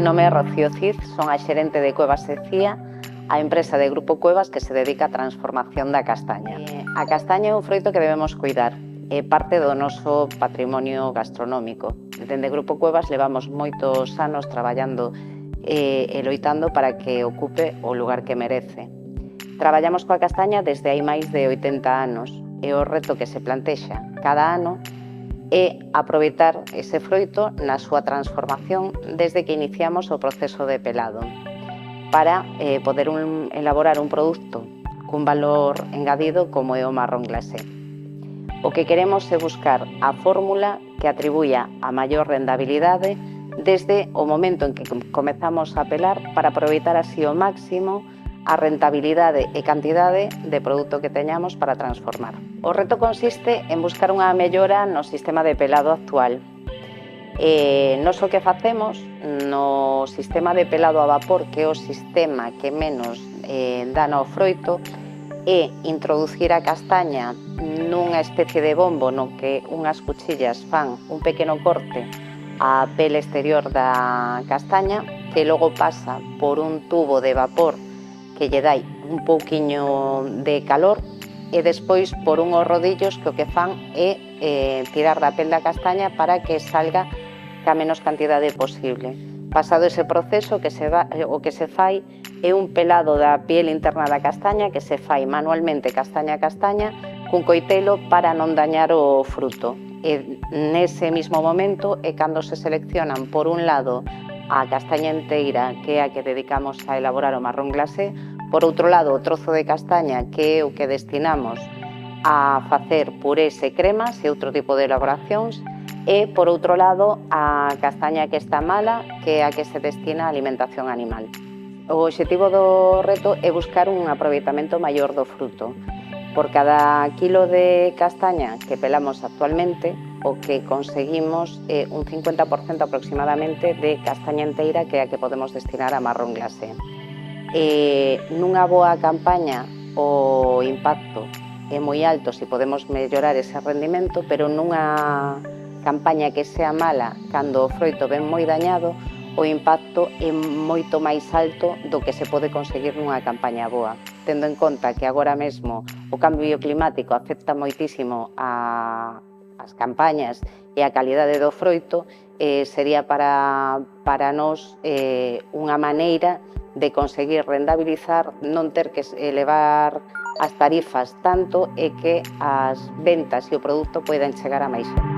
nome é Rocío Cid, son a xerente de Cuevas e Cía, a empresa de Grupo Cuevas que se dedica á transformación da castaña. A castaña é un froito que debemos cuidar, é parte do noso patrimonio gastronómico. Dende Grupo Cuevas levamos moitos anos traballando e loitando para que ocupe o lugar que merece. Traballamos coa castaña desde hai máis de 80 anos e o reto que se plantexa cada ano é aproveitar ese froito na súa transformación desde que iniciamos o proceso de pelado para poder elaborar un produto cun valor engadido como é o marrón glacé. O que queremos é buscar a fórmula que atribuya a maior rendabilidade desde o momento en que comezamos a pelar para aproveitar así ao máximo a rentabilidade e cantidade de produto que teñamos para transformar. O reto consiste en buscar unha mellora no sistema de pelado actual. Nos o que facemos no sistema de pelado a vapor, que é o sistema que menos dano ao froito, é introducir a castaña nunha especie de bombo no que unhas cuchillas fan un pequeno corte á pele exterior da castaña, que logo pasa por un tubo de vapor que lle dai un pouquiño de calor e despois por unhos rodillos que o que fan é tirar da pel da castaña para que salga ca menos cantidade posible. Pasado ese proceso, o que se fai é un pelado da piel interna da castaña que se fai manualmente castaña a castaña cun coitelo para non dañar o fruto. E nese mismo momento é cando se seleccionan por un lado a castaña enteira, que é a que dedicamos a elaborar o marrón glacé, por outro lado o trozo de castaña, que é o que destinamos a facer purés e cremas e outro tipo de elaboracións, e por outro lado a castaña que está mala, que é a que se destina a alimentación animal. O obxectivo do reto é buscar un aproveitamento maior do fruto. Por cada quilo de castaña que pelamos actualmente, o que conseguimos é un 50% aproximadamente de castaña enteira, que é a que podemos destinar a marrón glacé. Nunha boa campaña o impacto é moi alto se podemos mellorar ese rendimento, pero nunha campaña que sea mala, cando o froito ven moi dañado, o impacto é moito máis alto do que se pode conseguir nunha campaña boa. Tendo en conta que agora mesmo o cambio climático afecta moitísimo as campañas e a calidade do froito, sería para nós unha maneira de conseguir rendabilizar, non ter que elevar as tarifas tanto e que as ventas e o produto poidan chegar a máis xente.